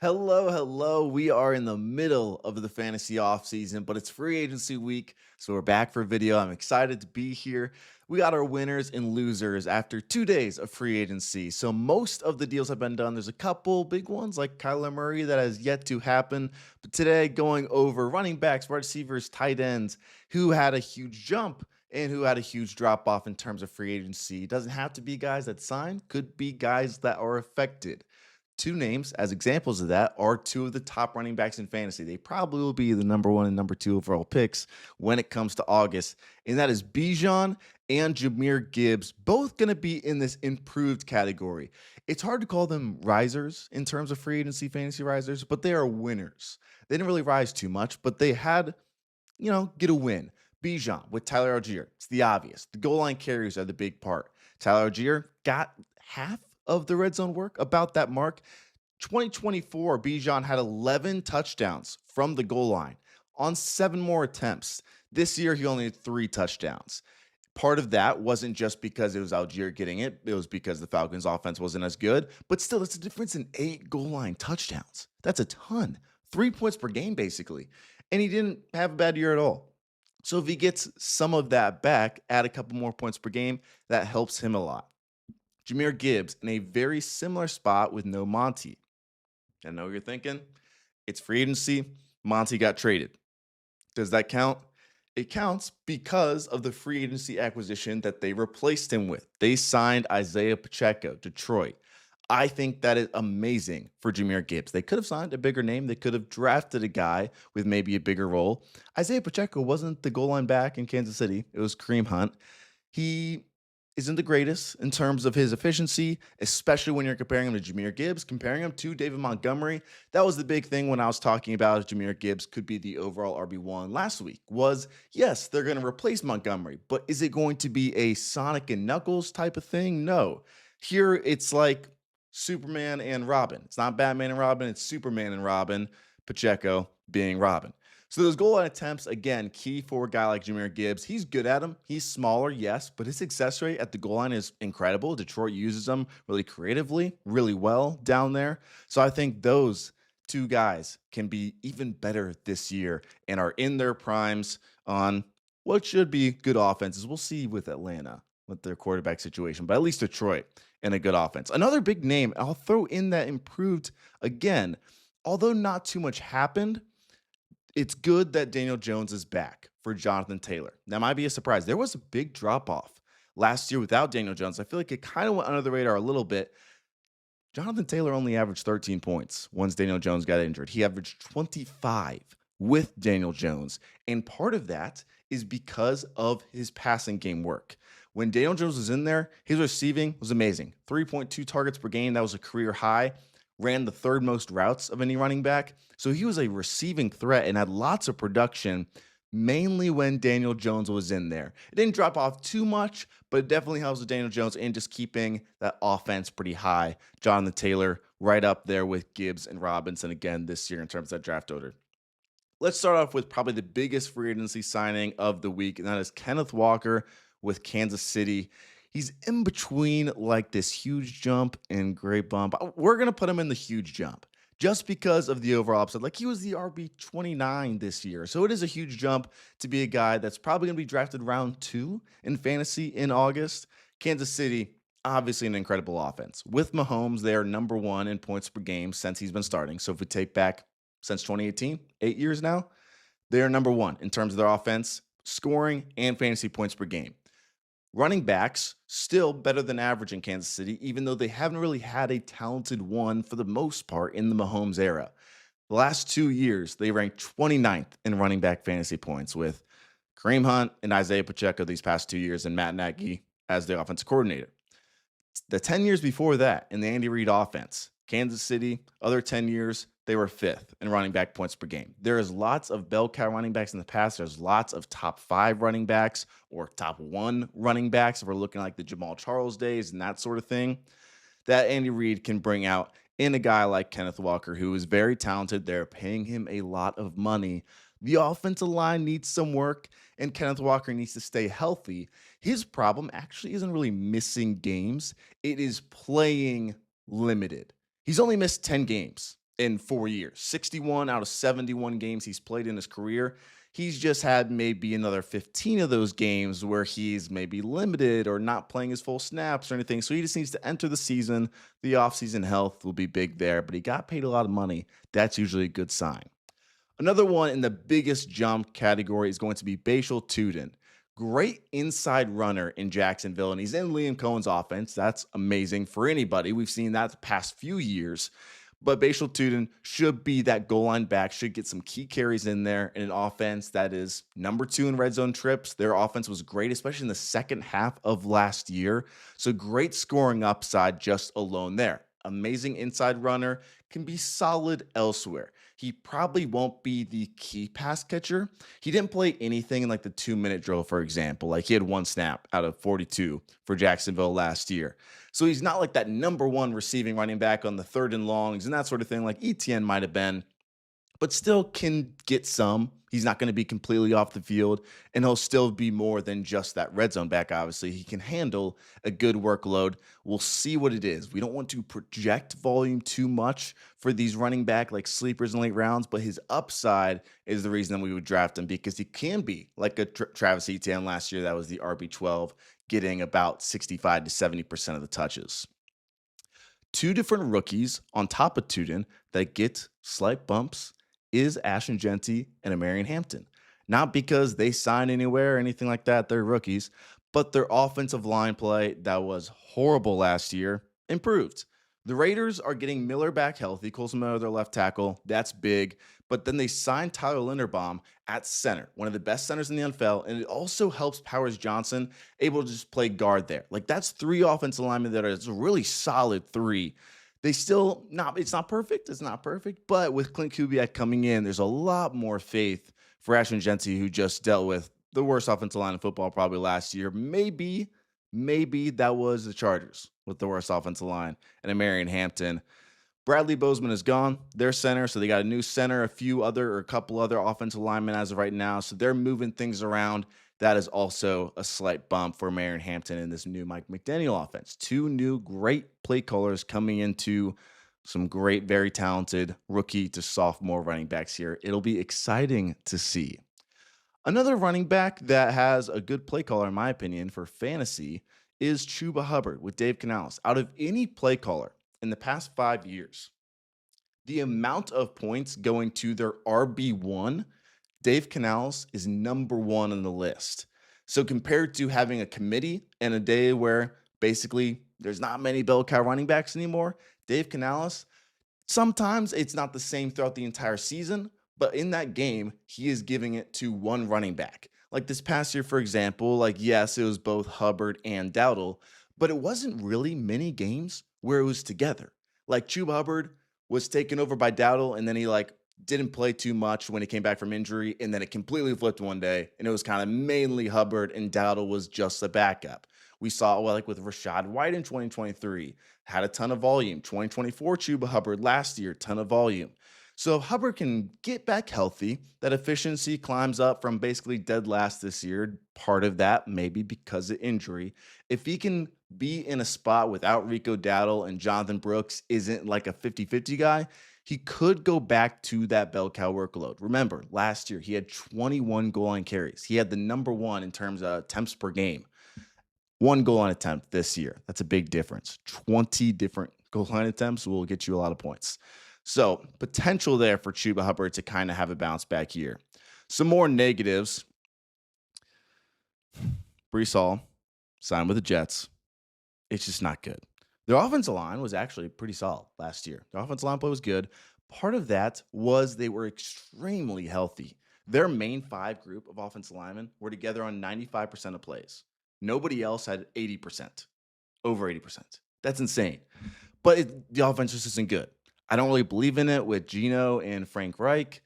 Hello, hello. We are in the middle of the fantasy offseason, but it's free agency week. So we're back for a video. I'm excited to be here. We got our winners and losers after 2 days of free agency. So most of the deals have been done. There's a couple big ones like Kyler Murray that has yet to happen. But today, going over running backs, wide receivers, tight ends who had a huge jump and who had a huge drop off in terms of free agency. It doesn't have to be guys that signed, could be guys that are affected. Two names as examples of that are two of the top running backs in fantasy. They probably will be the number one and number two overall picks when it comes to August. And that is Bijan and Jahmyr Gibbs, both going to be in this improved category. It's hard to call them risers in terms of free agency fantasy risers, but they are winners. They didn't really rise too much, but they had, get a win. Bijan with Tyler Allgeier. It's the obvious. The goal line carries are the big part. Tyler Allgeier got half of the red zone work, about that mark. 2024, Bijan had 11 touchdowns from the goal line on 7 more attempts. This year, he only had 3 touchdowns. Part of that wasn't just because it was Algier getting it. It was because the Falcons' offense wasn't as good. But still, it's a difference in 8 goal line touchdowns. That's a ton. 3 points per game, basically. And he didn't have a bad year at all. So if he gets some of that back, add a couple more points per game, that helps him a lot. Jahmyr Gibbs in a very similar spot with no Monty. I know what you're thinking. It's free agency. Monty got traded. Does that count? It counts because of the free agency acquisition that they replaced him with. They signed Isaiah Pacheco, Detroit. I think that is amazing for Jahmyr Gibbs. They could have signed a bigger name. They could have drafted a guy with maybe a bigger role. Isaiah Pacheco wasn't the goal line back in Kansas City. It was Kareem Hunt. He isn't the greatest in terms of his efficiency, especially when you're comparing him to Jahmyr Gibbs, comparing him to David Montgomery. That was the big thing when I was talking about Jahmyr Gibbs could be the overall RB1 last week was, yes, they're going to replace Montgomery, but is it going to be a Sonic and Knuckles type of thing? No. Here, it's like Superman and Robin. It's not Batman and Robin, it's Superman and Robin, Pacheco being Robin. So those goal line attempts, again, key for a guy like Jahmyr Gibbs. He's good at them. He's smaller, yes, but his success rate at the goal line is incredible. Detroit uses them really creatively, really well down there. So I think those two guys can be even better this year and are in their primes on what should be good offenses. We'll see with Atlanta with their quarterback situation, but at least Detroit and a good offense. Another big name, I'll throw in that improved again, although not too much happened. It's good that Daniel Jones is back for Jonathan Taylor. That might be a surprise. There was a big drop off last year without Daniel Jones. I feel like it kind of went under the radar a little bit. Jonathan Taylor only averaged 13 points once Daniel Jones got injured. He averaged 25 with Daniel Jones. And part of that is because of his passing game work. When Daniel Jones was in there, his receiving was amazing. 3.2 targets per game. That was a career high. Ran the third most routes of any running back. So he was a receiving threat and had lots of production, mainly when Daniel Jones was in there. It didn't drop off too much, but it definitely helps with Daniel Jones and just keeping that offense pretty high. Jonathan Taylor right up there with Gibbs and Robinson again this year in terms of that draft order. Let's start off with probably the biggest free agency signing of the week, and that is Kenneth Walker with Kansas City. He's in between like this huge jump and great bump. We're going to put him in the huge jump just because of the overall upside. Like he was the RB29 this year. So it is a huge jump to be a guy that's probably going to be drafted round 2 in fantasy in August. Kansas City, obviously an incredible offense. With Mahomes, they are number 1 in points per game since he's been starting. So if we take back since 2018, 8 years now, they are number 1 in terms of their offense, scoring, and fantasy points per game. Running backs, still better than average in Kansas City, even though they haven't really had a talented one for the most part in the Mahomes era. The last 2 years, they ranked 29th in running back fantasy points with Kareem Hunt and Isaiah Pacheco these past 2 years and Matt Nagy as the offensive coordinator. The 10 years before that in the Andy Reid offense, Kansas City, other 10 years, they were 5th in running back points per game. There is lots of bell cow running backs in the past. There's lots of top 5 running backs or top 1 running backs if we're looking like the Jamal Charles days and that sort of thing that Andy Reid can bring out in a guy like Kenneth Walker, who is very talented. They're paying him a lot of money. The offensive line needs some work, and Kenneth Walker needs to stay healthy. His problem actually isn't really missing games. It is playing limited. He's only missed 10 games in 4 years. 61 out of 71 games he's played in his career. He's just had maybe another 15 of those games where he's maybe limited or not playing his full snaps or anything. So he just needs to enter the season. The offseason health will be big there, but he got paid a lot of money. That's usually a good sign. Another one in the biggest jump category is going to be Bhayshul Tuten. Great inside runner in Jacksonville, and he's in Liam Cohen's offense. That's amazing for anybody. We've seen that the past few years. But Bhayshul Tuten should be that goal line back, should get some key carries in there in an offense that is number 2 in red zone trips. Their offense was great, especially in the second half of last year. So great scoring upside just alone there. Amazing inside runner, can be solid elsewhere. He probably won't be the key pass catcher. He didn't play anything in like the 2-minute drill, for example. Like he had 1 snap out of 42 for Jacksonville last year. So he's not like that number 1 receiving running back on the 3rd and longs and that sort of thing like ETN might have been, but still can get some. He's not going to be completely off the field, and he'll still be more than just that red zone back, obviously. He can handle a good workload. We'll see what it is. We don't want to project volume too much for these running back like sleepers in late rounds, but his upside is the reason that we would draft him, because he can be like a Travis Etienne last year. That was the RB12, getting about 65 to 70% of the touches. 2 different rookies on top of Tuten that get slight bumps is Ashton Jeanty and Amarian Hampton. Not because they signed anywhere or anything like that, they're rookies, but their offensive line play that was horrible last year improved. The Raiders are getting Miller back healthy, Colts WR, their left tackle. That's big. But then they signed Tyler Linderbaum at center, one of the best centers in the NFL, and it also helps Powers Johnson able to just play guard there. Like that's 3 offensive linemen that are a really solid 3. They still not, it's not perfect. It's not perfect. But with Clint Kubiak coming in, there's a lot more faith for Ashton Jeanty, who just dealt with the worst offensive line in football probably last year. Maybe that was the Chargers with the worst offensive line, and Amarian Hampton. Bradley Bozeman is gone. Their center, so they got a new center, a couple other offensive linemen as of right now. So they're moving things around. That is also a slight bump for Amarian Hampton in this new Mike McDaniel offense. 2 new great play callers coming into some great, very talented rookie to sophomore running backs here. It'll be exciting to see. Another running back that has a good play caller, in my opinion, for fantasy is Chuba Hubbard with Dave Canales. Out of any play caller in the past 5 years, the amount of points going to their RB1, Dave Canales is number 1 on the list. So compared to having a committee and a day where basically there's not many bell cow running backs anymore, Dave Canales, sometimes it's not the same throughout the entire season, but in that game, he is giving it to one running back. Like this past year, for example, like yes, it was both Hubbard and Dowdle, but it wasn't really many games where it was together. Like Chuba Hubbard was taken over by Dowdle, and then he like didn't play too much when he came back from injury, and then it completely flipped one day, and it was kind of mainly Hubbard, and Dowdle was just a backup. We saw well, like with Rachaad White in 2023, had a ton of volume. 2024 Chuba Hubbard last year, ton of volume. So if Hubbard can get back healthy, that efficiency climbs up from basically dead last this year. Part of that maybe because of injury. If he can be in a spot without Rico Dowdle and Jonathan Brooks isn't like a 50-50 guy, he could go back to that bell cow workload. Remember, last year he had 21 goal line carries. He had the number 1 in terms of attempts per game. 1 goal line attempt this year. That's a big difference. 20 different goal line attempts will get you a lot of points. So potential there for Chuba Hubbard to kind of have a bounce back year. Some more negatives. Breece Hall signed with the Jets. It's just not good. Their offensive line was actually pretty solid last year. Their offensive line play was good. Part of that was they were extremely healthy. Their main 5 group of offensive linemen were together on 95% of plays. Nobody else had 80%, over 80%. That's insane. But the offense just isn't good. I don't really believe in it with Gino and Frank Reich.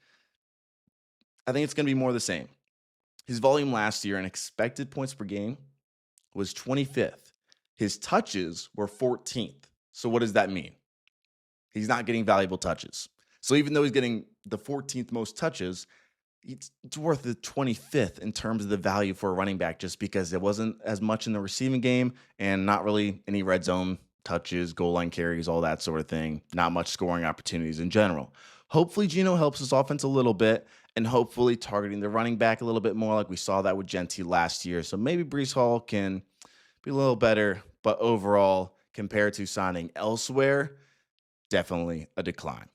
I think it's going to be more the same. His volume last year and expected points per game was 25th. His touches were 14th. So what does that mean? He's not getting valuable touches. So even though he's getting the 14th most touches, it's worth the 25th in terms of the value for a running back, just because it wasn't as much in the receiving game and not really any red zone touches, goal line carries, all that sort of thing. Not much scoring opportunities in general. Hopefully, Geno helps his offense a little bit and hopefully targeting the running back a little bit more, like we saw that with Jeanty last year. So maybe Breece Hall can be a little better, but overall, compared to signing elsewhere, definitely a decline.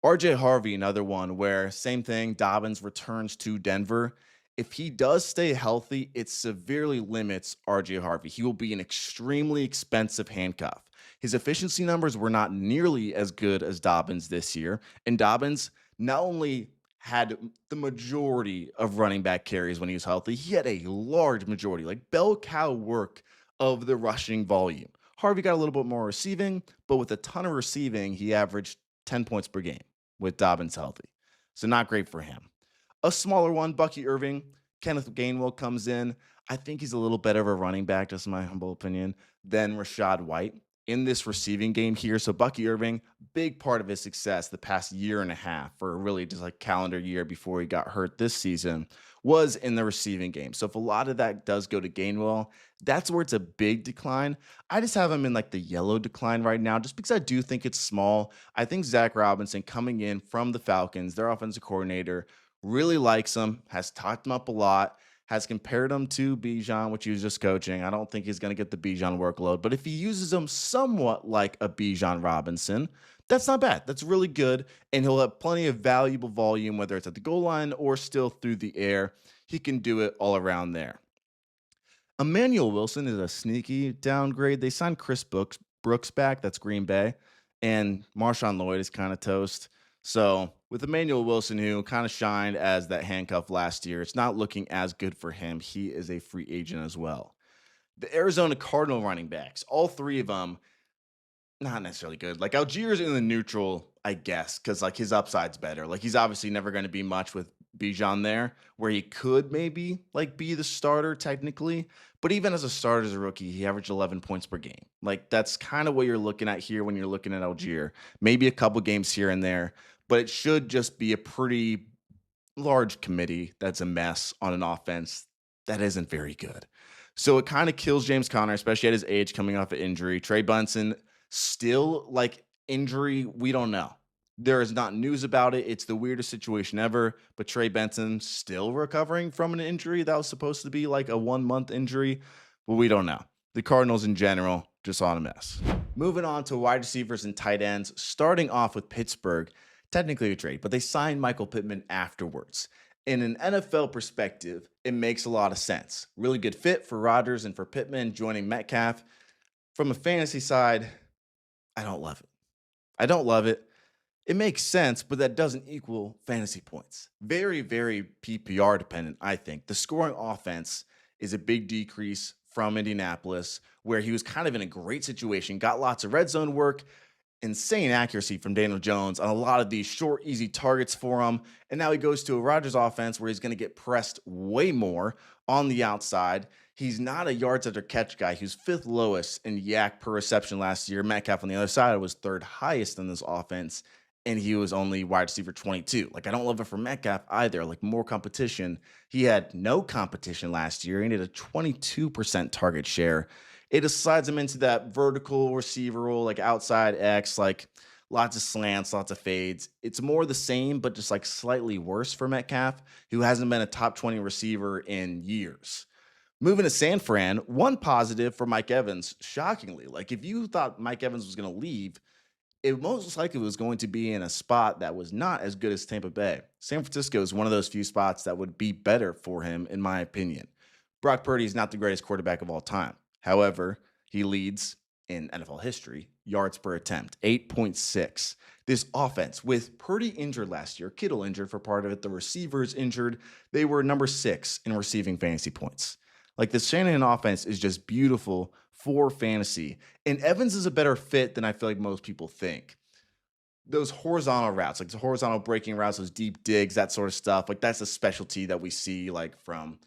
RJ Harvey, another one where same thing, Dobbins returns to Denver. If he does stay healthy, it severely limits RJ Harvey. He will be an extremely expensive handcuff. His efficiency numbers were not nearly as good as Dobbins this year. And Dobbins not only had the majority of running back carries when he was healthy, he had a large majority, like bell cow work of the rushing volume. Harvey got a little bit more receiving, but with a ton of receiving, he averaged 10 points per game with Dobbins healthy. So not great for him. A smaller one, Bucky Irving. Kenneth Gainwell comes in. I think he's a little better of a running back, just in my humble opinion, than Rachaad White in this receiving game here. So Bucky Irving, big part of his success the past year and a half, or really just like calendar year before he got hurt this season, was in the receiving game. So if a lot of that does go to Gainwell, that's where it's a big decline. I just have him in like the yellow decline right now, just because I do think it's small. I think Zach Robinson coming in from the Falcons, their offensive coordinator, really likes him, has talked him up a lot, has compared him to Bijan, which he was just coaching. I don't think he's going to get the Bijan workload, but if he uses him somewhat like a Bijan Robinson, that's not bad. That's really good, and he'll have plenty of valuable volume, whether it's at the goal line or still through the air. He can do it all around there. Emmanuel Wilson is a sneaky downgrade. They signed Chris Brooks back. That's Green Bay. And Marshawn Lloyd is kind of toast. So with Emmanuel Wilson, who kind of shined as that handcuff last year, it's not looking as good for him. He is a free agent as well. The Arizona Cardinal running backs, all three of them, not necessarily good. Like Allgeier's in the neutral, I guess, because like his upside's better. Like he's obviously never going to be much with Bijan there, where he could maybe like be the starter technically. But even as a starter as a rookie, he averaged 11 points per game. Like that's kind of what you're looking at here when you're looking at Allgeier. Maybe a couple games here and there, but it should just be a pretty large committee that's a mess on an offense that isn't very good. So it kind of kills James Conner, especially at his age coming off an injury. Trey Bunson, still like injury, we don't know. There is not news about it. It's the weirdest situation ever. But Trey Benson still recovering from an injury that was supposed to be like a 1 month injury. But we don't know. The Cardinals in general, just on a mess. Moving on to wide receivers and tight ends, starting off with Pittsburgh, technically a trade, but they signed Michael Pittman afterwards. In an NFL perspective, it makes a lot of sense. Really good fit for Rodgers and for Pittman joining Metcalf. From a fantasy side, I don't love it. I don't love it. It makes sense, but that doesn't equal fantasy points. Very, very PPR dependent, I think. The scoring offense is a big decrease from Indianapolis, where he was kind of in a great situation, got lots of red zone work, insane accuracy from Daniel Jones on a lot of these short, easy targets for him. And now he goes to a Rodgers offense where he's going to get pressed way more on the outside. He's not a yards after catch guy. He was fifth lowest in yak per reception last year. Metcalf on the other side was third highest in this offense, and he was only wide receiver 22. Like, I don't love it for Metcalf either. Like, more competition. He had no competition last year. He had a 22% target share. It just slides him into that vertical receiver role, like outside X, like lots of slants, lots of fades. It's more the same, but just like slightly worse for Metcalf, who hasn't been a top 20 receiver in years. Moving to San Fran, one positive for Mike Evans, shockingly. Like, if you thought Mike Evans was going to leave, it most likely was going to be in a spot that was not as good as Tampa Bay. San Francisco is one of those few spots that would be better for him, in my opinion. Brock Purdy is not the greatest quarterback of all time. However, he leads in NFL history yards per attempt, 8.6. This offense, with Purdy injured last year, Kittle injured for part of it, the receivers injured, they were number 6 in receiving fantasy points. Like, the Shanahan offense is just beautiful for fantasy. And Evans is a better fit than I feel like most people think. Those horizontal routes, like the horizontal breaking routes, those deep digs, that sort of stuff, like that's a specialty that we see like from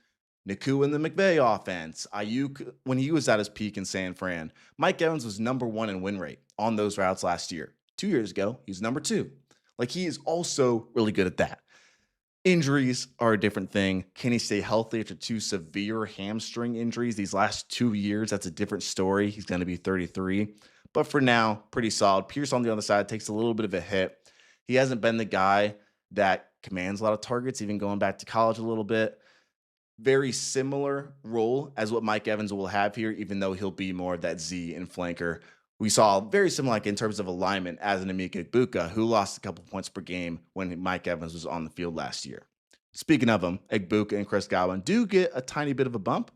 Naku in the McVay offense, Ayuk when he was at his peak in San Fran. Mike Evans was number 1 in win rate on those routes last year. 2 years ago, he's number 2. Like, he is also really good at that. Injuries are a different thing. Can he stay healthy after 2 severe hamstring injuries these last 2 years? That's a different story. He's going to be 33. But for now, pretty solid. Pierce on the other side takes a little bit of a hit. He hasn't been the guy that commands a lot of targets, even going back to college a little bit. Very similar role as what Mike Evans will have here, even though he'll be more of that Z and flanker. We saw very similar, like in terms of alignment, as an Egbuka, who lost a couple points per game when Mike Evans was on the field last year. Speaking of them, Egbuka and Chris Godwin do get a tiny bit of a bump.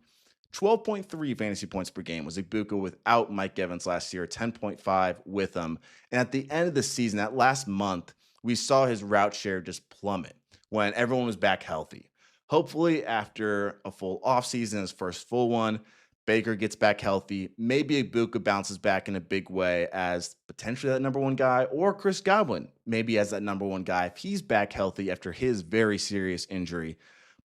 12.3 fantasy points per game was Egbuka without Mike Evans last year, 10.5 with him. And at the end of the season, that last month, we saw his route share just plummet when everyone was back healthy. Hopefully, after a full offseason, his first full one, Baker gets back healthy. Maybe Egbuka bounces back in a big way as potentially that number one guy, or Chris Godwin maybe as that number one guy if he's back healthy after his very serious injury.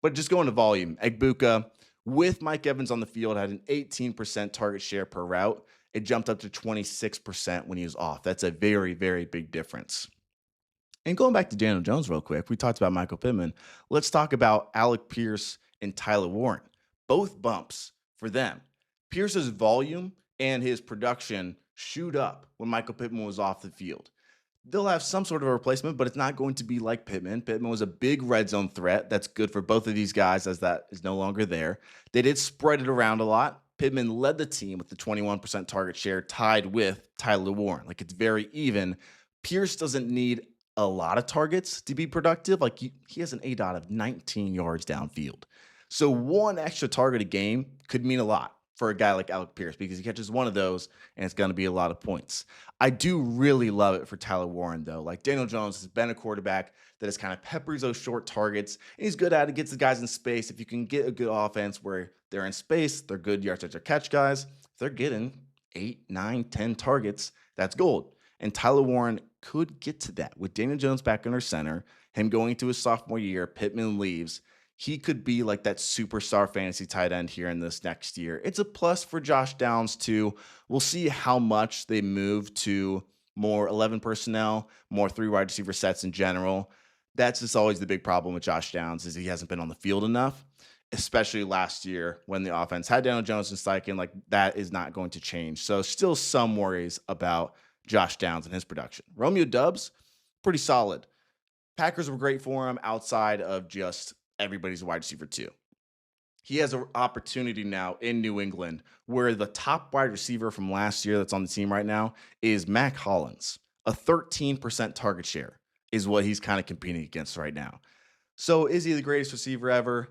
But just going to volume, Egbuka with Mike Evans on the field had an 18% target share per route. It jumped up to 26% when he was off. That's a very, very big difference. And going back to Daniel Jones real quick, we talked about Michael Pittman. Let's talk about Alec Pierce and Tyler Warren. Both bumps for them. Pierce's volume and his production shoot up when Michael Pittman was off the field. They'll have some sort of a replacement, but it's not going to be like Pittman. Pittman was a big red zone threat. That's good for both of these guys as that is no longer there. They did spread it around a lot. Pittman led the team with the 21% target share, tied with Tyler Warren. Like, it's very even. Pierce doesn't need a lot of targets to be productive. Like, he has an ADOT of 19 yards downfield. So one extra target a game could mean a lot for a guy like Alec Pierce because he catches one of those and it's going to be a lot of points. I do really love it for Tyler Warren, though. Like, Daniel Jones has been a quarterback that has kind of peppers those short targets, and he's good at it, gets the guys in space. If you can get a good offense where they're in space, they're good yards after catch guys. If they're getting 8, 9, 10 targets, that's gold. And Tyler Warren could get to that with Daniel Jones back under center, him going into his sophomore year, Pittman leaves. He could be like that superstar fantasy tight end here in this next year. It's a plus for Josh Downs too. We'll see how much they move to more 11 personnel, more 3 wide receiver sets in general. That's just always the big problem with Josh Downs is he hasn't been on the field enough, especially last year when the offense had Daniel Jones and Steichen. Like, that is not going to change. So still some worries about Josh Downs and his production. Romeo Doubs, pretty solid. Packers were great for him outside of just everybody's a wide receiver too. He has an opportunity now in New England where the top wide receiver from last year that's on the team right now is Mac Hollins. A 13% target share is what he's kind of competing against right now. So is he the greatest receiver ever?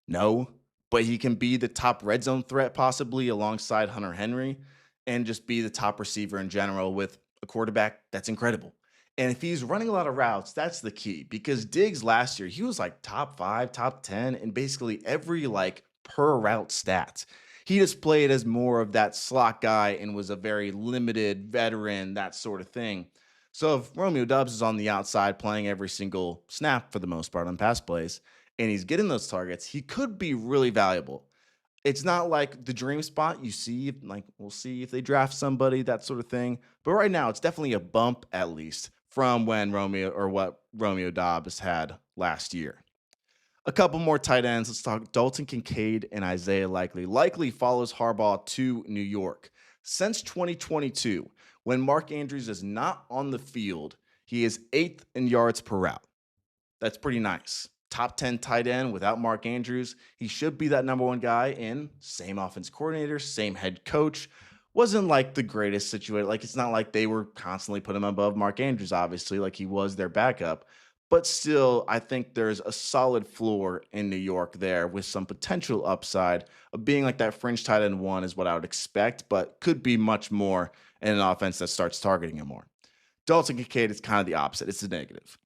No, but he can be the top red zone threat possibly alongside Hunter Henry and just be the top receiver in general with a quarterback that's incredible. And if he's running a lot of routes, that's the key because Diggs last year, he was like top 5, top 10 in basically every like per route stat. He just played as more of that slot guy and was a very limited veteran, that sort of thing. So if Romeo Doubs is on the outside playing every single snap for the most part on pass plays, and he's getting those targets, he could be really valuable. It's not like the dream spot you see, like we'll see if they draft somebody, that sort of thing. But right now, it's definitely a bump at least from when what Romeo Doubs had last year. A couple more tight ends. Let's talk Dalton Kincaid and Isaiah Likely. Likely follows Harbaugh to New York. Since 2022, when Mark Andrews is not on the field, he is 8th in yards per route. That's pretty nice. Top 10 tight end without Mark Andrews. He should be that number one guy in same offense coordinator, same head coach. Wasn't like the greatest situation. Like, it's not like they were constantly putting him above Mark Andrews, obviously, like he was their backup. But still, I think there's a solid floor in New York there with some potential upside of being like that fringe tight end one is what I would expect, but could be much more in an offense that starts targeting him more. Dalton Kincaid is kind of the opposite. It's a negative.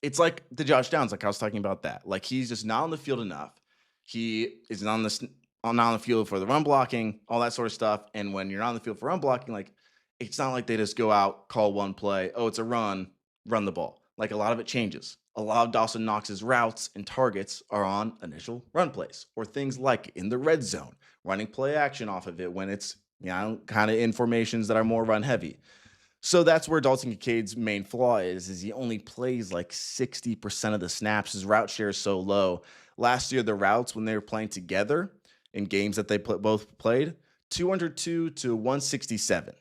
It's like the Josh Downs, like I was talking about that. Like, he's just not on the field enough. He is not on the field for the run blocking, all that sort of stuff. And when you're not on the field for run blocking, like, it's not like they just go out, call one play. Oh, it's a run the ball. Like, a lot of it changes. A lot of Dawson Knox's routes and targets are on initial run plays or things like in the red zone, running play action off of it when it's, kind of in formations that are more run heavy. So that's where Dalton Kincaid's main flaw is he only plays like 60% of the snaps. His route share is so low. Last year, the routes when they were playing together in games that they both played, 202 to 167.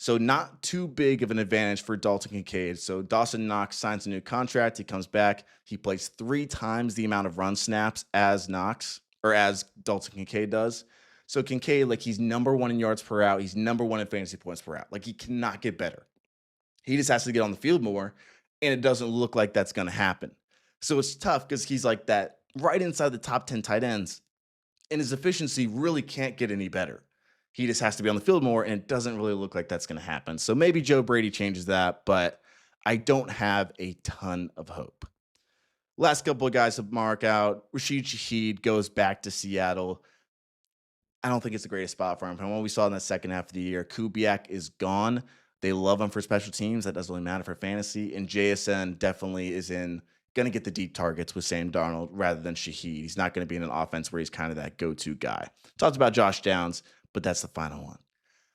So not too big of an advantage for Dalton Kincaid. So Dawson Knox signs a new contract. He comes back. He plays 3 times the amount of run snaps as Knox or as Dalton Kincaid does. So Kincaid, like he's #1 in yards per out. He's #1 in fantasy points per out. Like he cannot get better. He just has to get on the field more, and it doesn't look like that's going to happen. So it's tough because he's like that right inside the top 10 tight ends, and his efficiency really can't get any better. He just has to be on the field more, and it doesn't really look like that's going to happen. So maybe Joe Brady changes that, but I don't have a ton of hope. Last couple of guys to mark out. Rashid Shaheed goes back to Seattle. I don't think it's the greatest spot for him. From what we saw in the second half of the year, Kubiak is gone. They love him for special teams. That doesn't really matter for fantasy. And JSN definitely is going to get the deep targets with Sam Darnold rather than Shaheed. He's not going to be in an offense where he's kind of that go-to guy. Talked about Josh Downs, but that's the final one.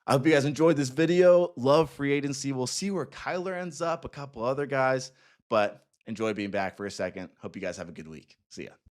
I hope you guys enjoyed this video. Love free agency. We'll see where Kyler ends up, a couple other guys, but enjoy being back for a second. Hope you guys have a good week. See ya.